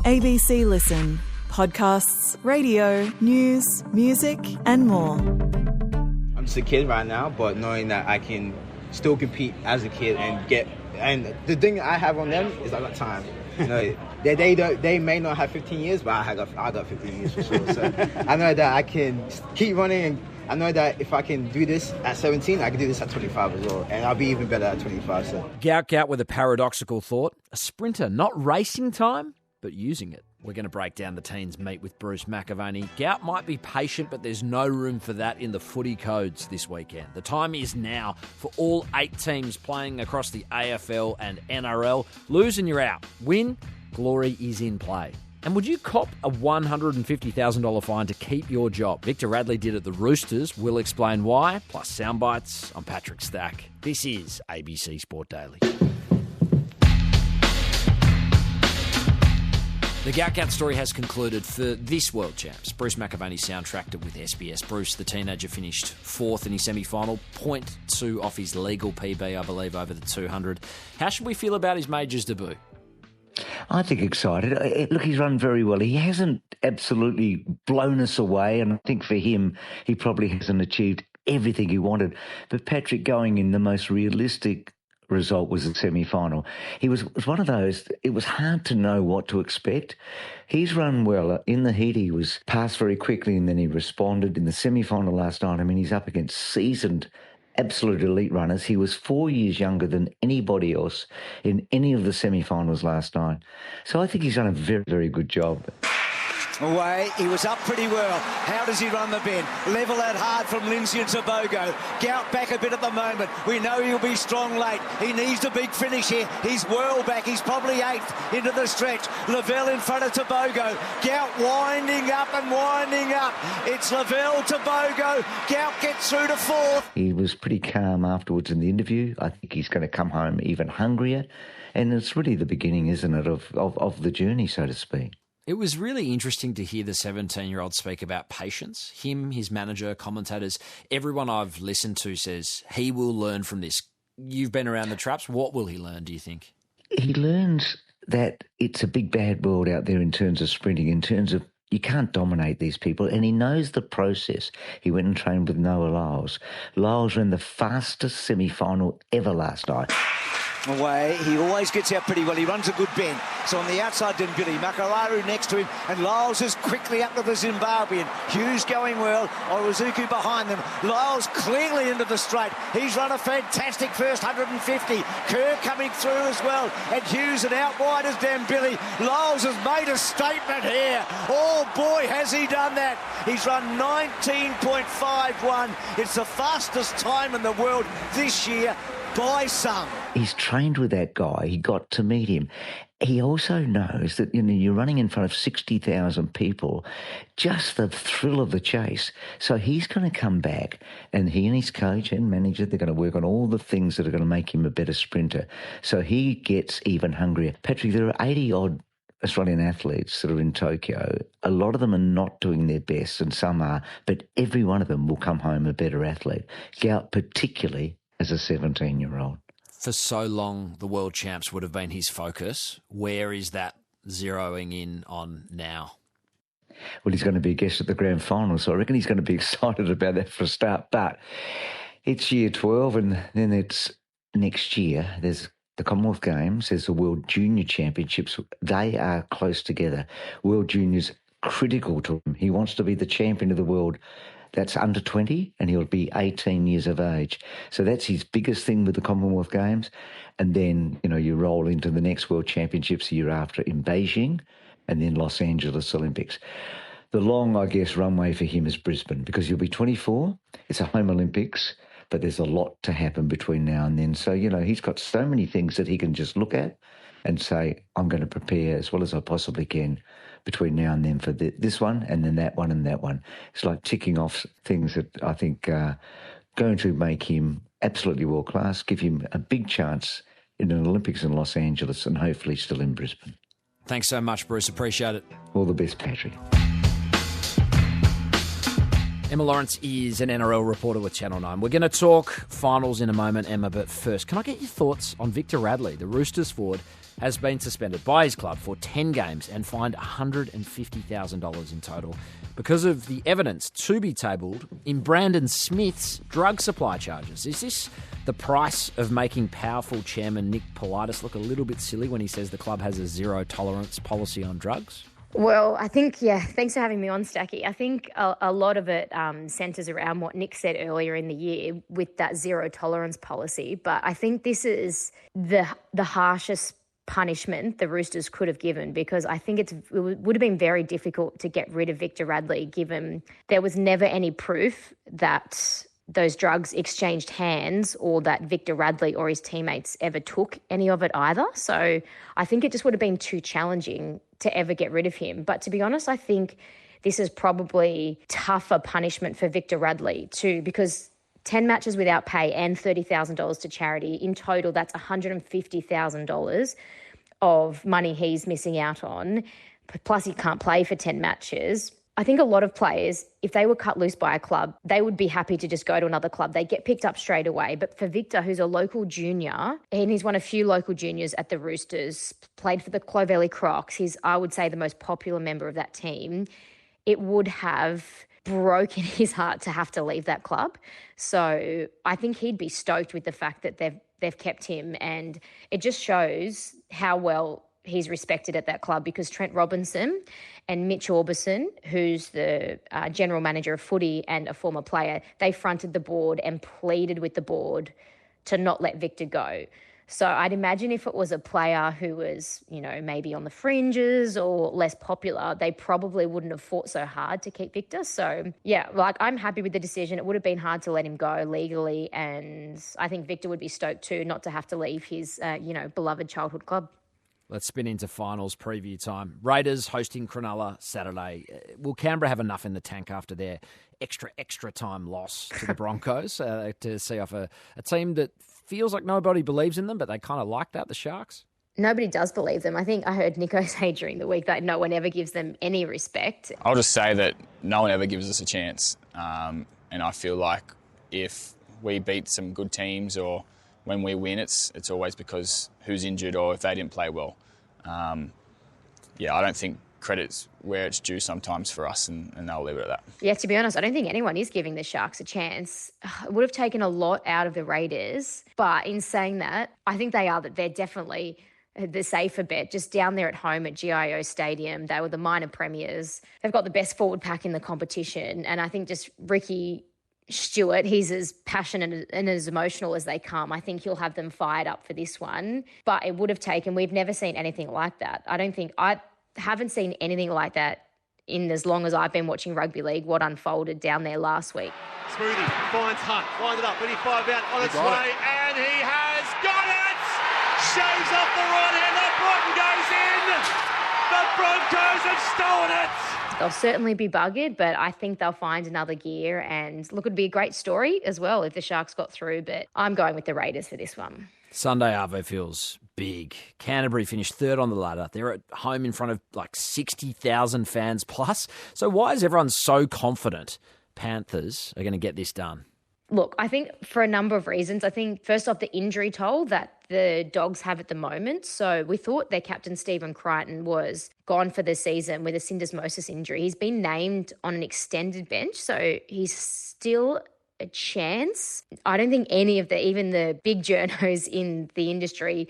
ABC Listen. Podcasts, radio, news, music and more. I'm just a kid right now, but knowing that I can still compete as a kid and the thing I have on them is I got time. You know, they may not have 15 years, but I got 15 years for sure. So I know that I can keep running, and I know that if I can do this at 17, I can do this at 25 as well, and I'll be even better at 25. So Gout Gout with a paradoxical thought. A sprinter, not racing time, but using it. We're going to break down the teens' meet with Bruce McAvaney. Gout might be patient, but there's no room for that in the footy codes this weekend. The time is now for all 8 teams playing across the AFL and NRL. Lose and you're out. Win, glory is in play. And would you cop a $150,000 fine to keep your job? Victor Radley did at the Roosters. We'll explain why, plus sound bites. I'm Patrick Stack. This is ABC Sport Daily. The Gout Gout story has concluded for this World Champs. Bruce McAvaney soundtracked it with SBS. Bruce, the teenager, finished 4th in his semi-final, 0.2 off his legal PB, I believe, over the 200. How should we feel about his majors debut? I think excited. Look, he's run very well. He hasn't absolutely blown us away, and I think for him, he probably hasn't achieved everything he wanted. But Patrick, going in the most realistic result was the semi-final. He was one of those, it was hard to know what to expect. He's run well. In the heat, he was passed very quickly and then he responded. In the semi-final last night, I mean, he's up against seasoned, absolute elite runners. He was 4 years younger than anybody else in any of the semi-finals last night. So I think he's done a very, very good job. Away, he was up pretty well. How does he run the bend? Level out hard from Lindsay and Tobago. Gout back a bit at the moment. We know he'll be strong late. He needs a big finish here. He's well back. He's probably 8th into the stretch. Lavelle in front of Tobago. Gout winding up and winding up. It's Lavelle, Tobago. Gout gets through to 4th. He was pretty calm afterwards in the interview. I think he's going to come home even hungrier. And it's really the beginning, isn't it, of the journey, so to speak. It was really interesting to hear the 17-year-old speak about patience. Him, his manager, commentators, everyone I've listened to says he will learn from this. You've been around the traps. What will he learn, do you think? He learns that it's a big bad world out there in terms of sprinting, in terms of you can't dominate these people, and he knows the process. He went and trained with Noah Lyles. Lyles ran the fastest semi-final ever last night. Away, he always gets out pretty well. He runs a good bend. So on the outside, Dembele, Makararu next to him, and Lyles is quickly up to the Zimbabwean. Hughes going well, Orozuku behind them. Lyles cleanly into the straight. He's run a fantastic first 150. Kerr coming through as well, and Hughes and out wide as Dembele. Lyles has made a statement here. Oh boy, has he done that. He's run 19.51. It's the fastest time in the world this year by some. He's trained with that guy. He got to meet him. He also knows that, you're running in front of 60,000 people, just the thrill of the chase. So he's going to come back, and he and his coach and manager, they're going to work on all the things that are going to make him a better sprinter. So he gets even hungrier. Patrick, there are 80-odd Australian athletes that are in Tokyo. A lot of them are not doing their best, and some are, but every one of them will come home a better athlete. Gout, particularly as a 17-year-old. For so long, the world champs would have been his focus. Where is that zeroing in on now? Well, he's going to be a guest at the grand final, so I reckon he's going to be excited about that for a start. But it's year 12, and then it's next year. There's the Commonwealth Games, there's the World Junior Championships. They are close together. World Junior's critical to him. He wants to be the champion of the world. That's under 20, and he'll be 18 years of age. So that's his biggest thing with the Commonwealth Games. And then, you roll into the next World Championships the year after in Beijing, and then Los Angeles Olympics. The long, runway for him is Brisbane, because he'll be 24. It's a home Olympics, but there's a lot to happen between now and then. So, he's got so many things that he can just look at and say, I'm going to prepare as well as I possibly can between now and then for this one and then that one and that one. It's like ticking off things that I think are going to make him absolutely world-class, give him a big chance in an Olympics in Los Angeles and hopefully still in Brisbane. Thanks so much, Bruce. Appreciate it. All the best, Patrick. Emma Lawrence is an NRL reporter with Channel 9. We're going to talk finals in a moment, Emma, but first, can I get your thoughts on Victor Radley, the Roosters forward, has been suspended by his club for 10 games and fined $150,000 in total because of the evidence to be tabled in Brandon Smith's drug supply charges. Is this the price of making powerful chairman Nick Politis look a little bit silly when he says the club has a zero tolerance policy on drugs? Well, I think, thanks for having me on, Stacky. I think a lot of it centres around what Nick said earlier in the year with that zero tolerance policy. But I think this is the harshest punishment the Roosters could have given, because I think it would have been very difficult to get rid of Victor Radley, given there was never any proof that those drugs exchanged hands or that Victor Radley or his teammates ever took any of it either. So I think it just would have been too challenging to ever get rid of him. But to be honest, I think this is probably tougher punishment for Victor Radley too, because 10 matches without pay and $30,000 to charity. In total, that's $150,000 of money he's missing out on. Plus, he can't play for 10 matches. I think a lot of players, if they were cut loose by a club, they would be happy to just go to another club. They get picked up straight away. But for Victor, who's a local junior, and he's one of few local juniors at the Roosters, played for the Clovelly Crocs, he's, I would say, the most popular member of that team, it would have broken his heart to have to leave that club. So I think he'd be stoked with the fact that they've kept him, and it just shows how well he's respected at that club, because Trent Robinson and Mitch Orbison, who's the general manager of Footy and a former player, they fronted the board and pleaded with the board to not let Victor go. So I'd imagine if it was a player who was, maybe on the fringes or less popular, they probably wouldn't have fought so hard to keep Victor. So, I'm happy with the decision. It would have been hard to let him go legally, and I think Victor would be stoked too not to have to leave his, beloved childhood club. Let's spin into finals preview time. Raiders hosting Cronulla Saturday. Will Canberra have enough in the tank after their extra time loss to the Broncos to see off a team that feels like nobody believes in them, but they kind of like that, the Sharks? Nobody does believe them. I think I heard Nico say during the week that no one ever gives them any respect. I'll just say that no one ever gives us a chance. And I feel like if we beat some good teams or when we win, it's always because who's injured or if they didn't play well. I don't think credit's where it's due sometimes for us, and they'll leave it at that. Yeah, to be honest, I don't think anyone is giving the Sharks a chance. It would have taken a lot out of the Raiders, but in saying that, I think they're definitely the safer bet. Just down there at home at GIO Stadium, they were the minor premiers. They've got the best forward pack in the competition, and I think just Ricky Stewart, he's as passionate and as emotional as they come. I think he'll have them fired up for this one. But it would have taken, we've never seen anything like that. I haven't seen anything like that in as long as I've been watching rugby league, what unfolded down there last week. Smoothie finds Hunt, lined it up, 25 out on its way, and he has got it! Shaves off the right hand, the Bronco goes in! The Broncos have stolen it! They'll certainly be buggered, but I think they'll find another gear. And look, it'd be a great story as well if the Sharks got through, but I'm going with the Raiders for this one. Sunday Arvo feels big. Canterbury finished third on the ladder. They're at home in front of 60,000 fans plus. So why is everyone so confident Panthers are going to get this done? Look, I think for a number of reasons. I think first off, the injury toll that the Dogs have at the moment. So we thought their captain, Stephen Crichton, was gone for the season with a syndesmosis injury. He's been named on an extended bench, so he's still a chance. I don't think any of even the big journos in the industry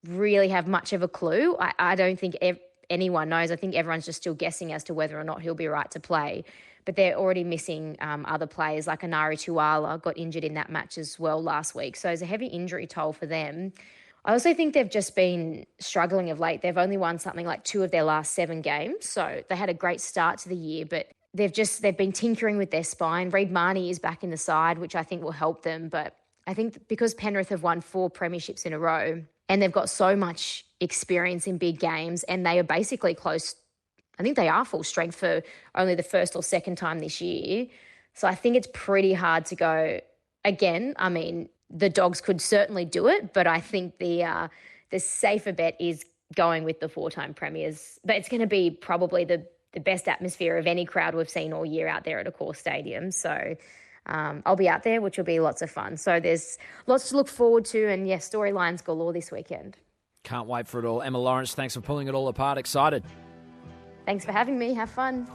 really have much of a clue. I don't think anyone knows. I think everyone's just still guessing as to whether or not he'll be right to play. But they're already missing other players, like Anari Tuala got injured in that match as well last week. So it's a heavy injury toll for them. I also think they've just been struggling of late. They've only won something like 2 of their last 7 games. So they had a great start to the year, but they've been tinkering with their spine. Reid Marnie is back in the side, which I think will help them. But I think because Penrith have won 4 premierships in a row and they've got so much experience in big games, and they are basically close, I think they are full strength for only the first or second time this year. So I think it's pretty hard to go again. I mean, the Dogs could certainly do it, but I think the safer bet is going with the 4-time premiers. But it's going to be probably the best atmosphere of any crowd we've seen all year out there at Accor Stadium. So I'll be out there, which will be lots of fun. So there's lots to look forward to, and storylines galore this weekend. Can't wait for it all. Emma Lawrence, thanks for pulling it all apart. Excited. Thanks for having me. Have fun.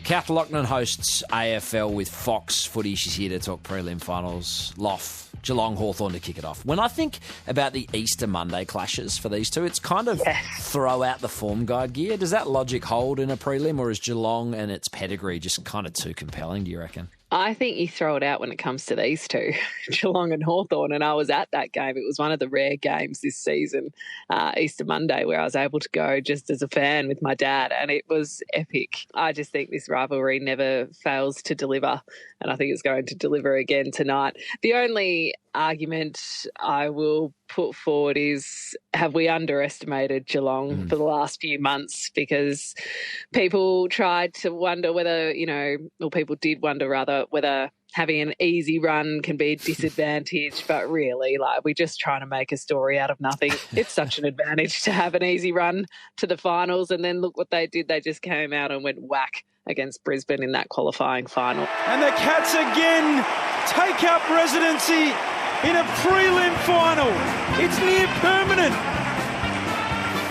Kath Loughnan hosts AFL with Fox Footy. She's here to talk prelim finals. Loff, Geelong, Hawthorn to kick it off. When I think about the Easter Monday clashes for these two, it's kind of throw out the form guide gear. Does that logic hold in a prelim, or is Geelong and its pedigree just kind of too compelling, do you reckon? I think you throw it out when it comes to these two, Geelong and Hawthorn, and I was at that game. It was one of the rare games this season, Easter Monday, where I was able to go just as a fan with my dad, and it was epic. I just think this rivalry never fails to deliver, and I think it's going to deliver again tonight. The only argument I will put forward is, have we underestimated Geelong for the last few months? Because people tried to wonder whether, or people did wonder rather, whether having an easy run can be a disadvantage, but really, we're just trying to make a story out of nothing. It's such an advantage to have an easy run to the finals, and then look what they did. They just came out and went whack against Brisbane in that qualifying final. And the Cats again take up residency in a prelim final. It's near permanent.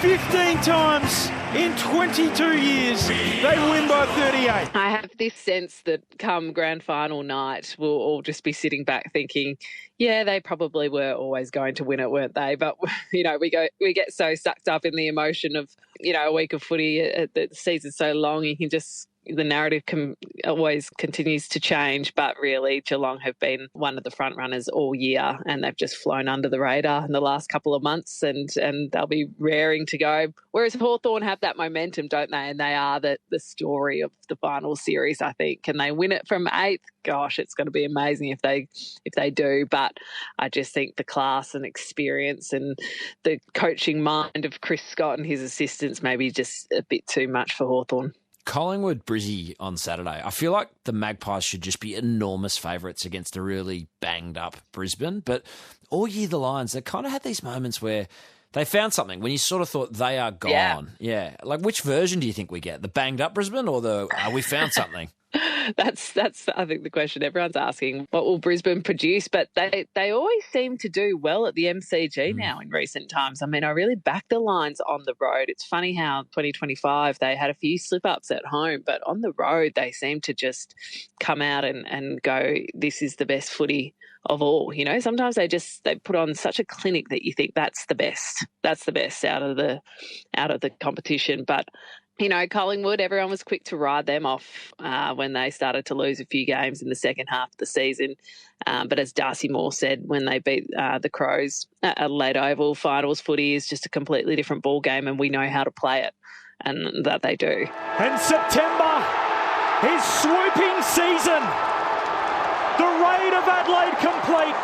15 times in 22 years, they win by 38. I have this sense that come grand final night, we'll all just be sitting back thinking, yeah, they probably were always going to win it, weren't they? But, we get so sucked up in the emotion of, a week of footy, the season's so long, the narrative always continues to change, but really Geelong have been one of the front runners all year, and they've just flown under the radar in the last couple of months, and they'll be raring to go. Whereas Hawthorn have that momentum, don't they? And they are the story of the final series, I think. Can they win it from 8th? Gosh, it's going to be amazing if they do. But I just think the class and experience and the coaching mind of Chris Scott and his assistants maybe just a bit too much for Hawthorn. Collingwood Brizzy on Saturday. I feel like the Magpies should just be enormous favourites against a really banged up Brisbane. But all year the Lions, they kind of had these moments where they found something when you sort of thought they are gone. Yeah. Like, which version do you think we get? The banged up Brisbane or the we found something? That's I think the question everyone's asking. What will Brisbane produce? But they always seem to do well at the MCG now in recent times. I mean, I really back the Lions on the road. It's funny how 2025 they had a few slip-ups at home, but on the road they seem to just come out and go, this is the best footy of all. Sometimes they put on such a clinic that you think that's the best. That's the best out of the competition. But Collingwood, everyone was quick to ride them off when they started to lose a few games in the second half of the season. But as Darcy Moore said, when they beat the Crows at Adelaide Oval, finals footy is just a completely different ball game, and we know how to play it, and that they do. And September is swooping season. The raid of Adelaide complete.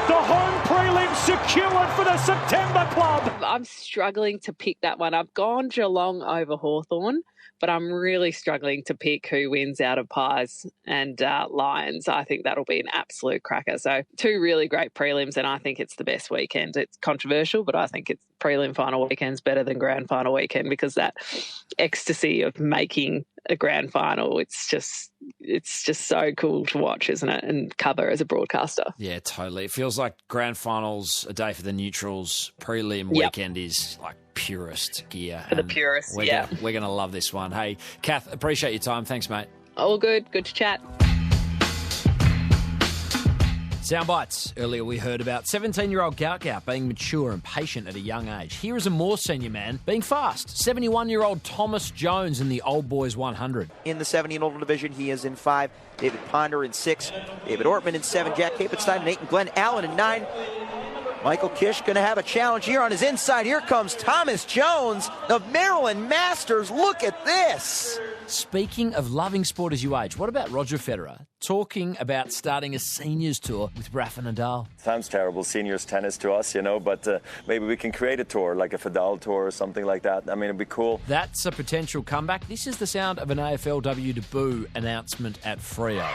The home prelim secured for the September club. I'm struggling to pick that one. I've gone Geelong over Hawthorn, but I'm really struggling to pick who wins out of Pies and Lions. I think that'll be an absolute cracker. So 2 really great prelims, and I think it's the best weekend. It's controversial, but I think it's prelim final weekend's better than grand final weekend, because that ecstasy of making a grand final, it's just so cool to watch, isn't it, and cover as a broadcaster. Yeah, totally. It feels like grand finals, a day for the neutrals, prelim weekend is like purest gear. For the purists, we're going to love this one. Hey, Kath, appreciate your time. Thanks, mate. All good. Good to chat. Soundbites. Earlier we heard about 17-year-old Gout Gout being mature and patient at a young age. Here is a more senior man being fast. 71-year-old Thomas Jones in the Old Boys 100. In the 70 and older division, he is in 5. David Ponder in 6. David Ortman in 7. Jack Capenstein in 8. And Glenn Allen in 9. Michael Kish going to have a challenge here on his inside. Here comes Thomas Jones of Maryland Masters. Look at this. Speaking of loving sport as you age, what about Roger Federer talking about starting a seniors tour with Rafa Nadal? Sounds terrible, seniors tennis to us, but maybe we can create a tour, like a Fadal tour or something like that. I mean, it'd be cool. That's a potential comeback. This is the sound of an AFLW debut announcement at Freo.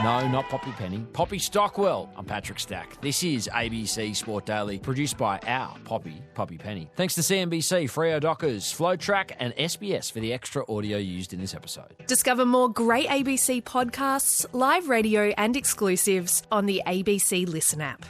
No, not Poppy Penny. Poppy Stockwell. I'm Patrick Stack. This is ABC Sport Daily, produced by our Poppy Penny. Thanks to CNBC, Freo Dockers, Flow Track and SBS for the extra audio used in this episode. Discover more great ABC podcasts, live radio and exclusives on the ABC Listen app.